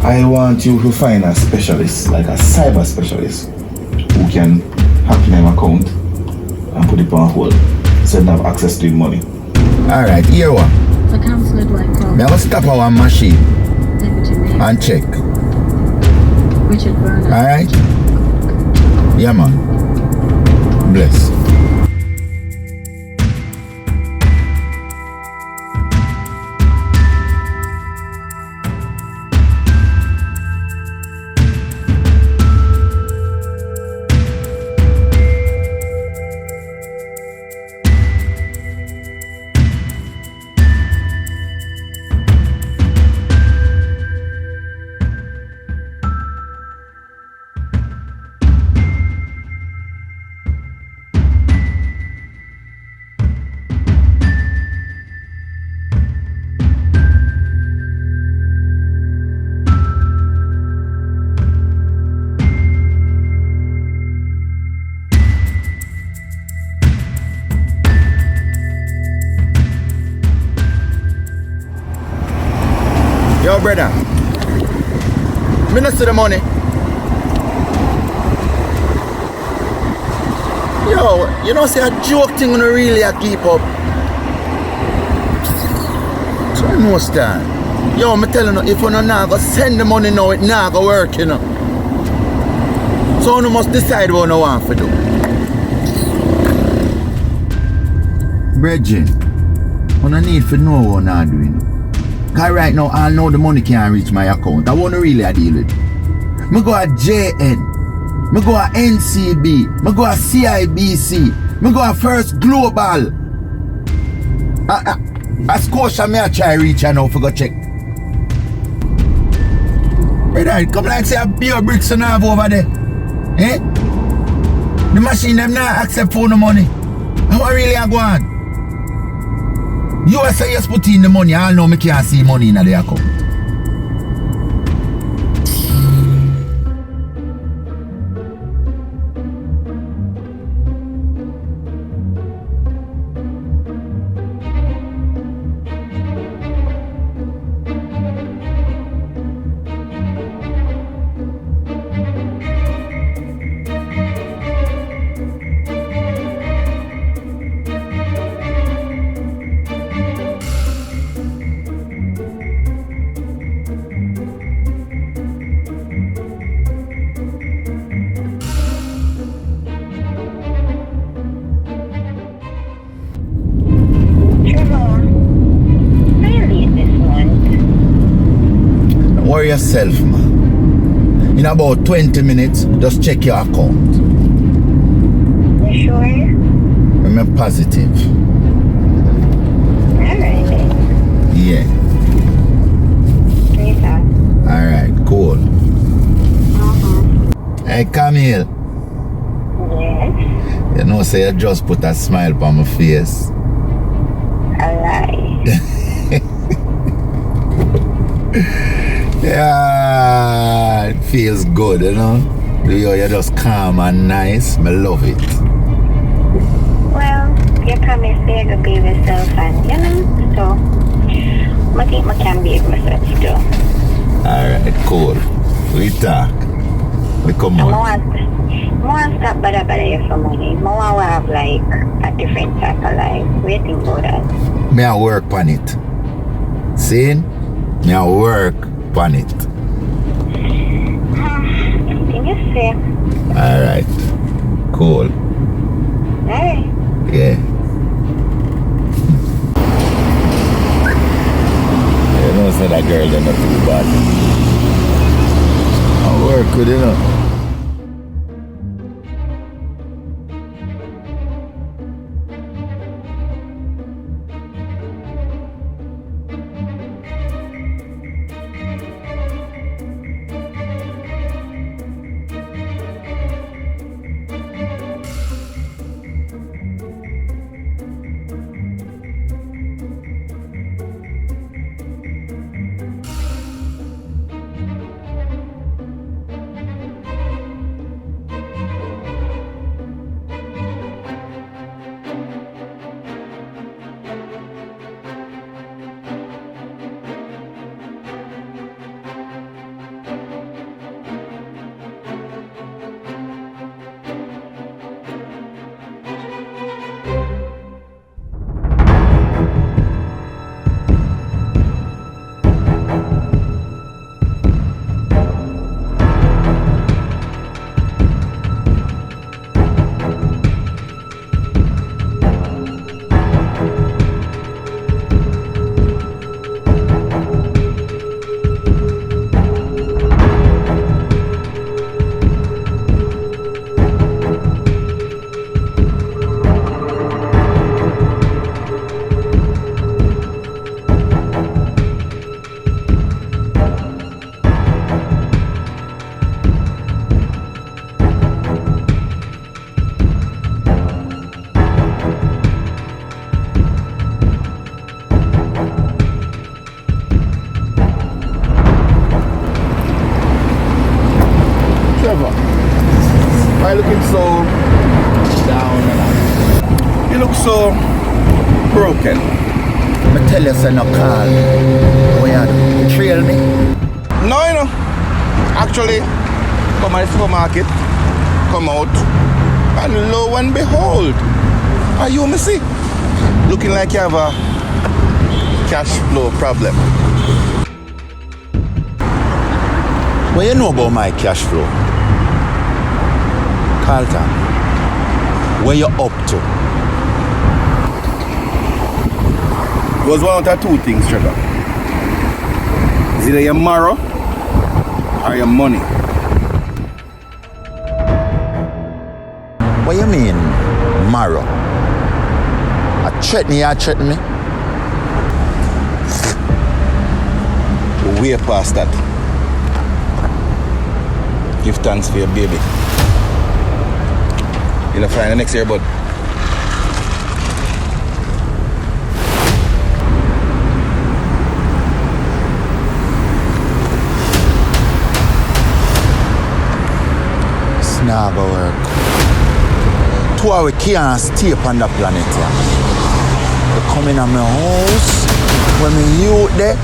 I want you to find a specialist, like a cyber specialist, who can hack my account and put it on hold so you have access to the money. Alright, here what? The council would like call. Now stop our machine Deputy Mayor and check. Richard Bernard. Alright? Yeah man. Bless. Yo, brother. Me not see the money. Yo, you know, say a joke thing when really a keep up. So I know stand. Yo, me telling you, if you not go send the money now, it not go work, you know. So you must decide what you want to do. Bridget, you don't need to know what you're doing. Because right now, I know the money can't reach my account. I want to really deal with it. I go at JN. I go at NCB. I go at CIBC. I go at First Global. A Scotia, I try reach her now for go check. Brother, come like say a beer bricks and have over there. Eh? The machine them not accept for the money. How really I go on? You say you put in the money, I know me can't see money in the account. Worry yourself, man. In about 20 minutes, just check your account. You sure? I'm positive. Alright then. Yeah. Later. Alright, cool. Hey, Camille. Yes. You know, say you just put a smile on my face. A lie. Yeah, it feels good, you know. You're just calm and nice. I love it. Well, you promised me to be yourself and, you know, so I think I can be myself too. Alright, cool. We talk. We come I on. want to stop bother you for money. I want to have like a different type of life. What do you think about that? Me I work on it. See? Me I work on it. Can you say? Alright. Cool. Alright. Yeah. You know, say that girl they're not too bad. I work with, you know. looking so down and out. You look so broken. I tell you, say no call. What you do? You trail me? No, you know. Actually, come at the supermarket, come out, and lo and behold, are you me see? Looking like you have a cash flow problem. What you know about my cash flow? Carlton, where you up to? It was one of the two things, Trevor. It's either your marrow or your money. What you mean, marrow? I threaten me? Way past that. Give thanks for your baby. You'll find the next year, bud. It's not gonna work. Two hours we can't stay upon the planet here. They come in at my house, when me youth there,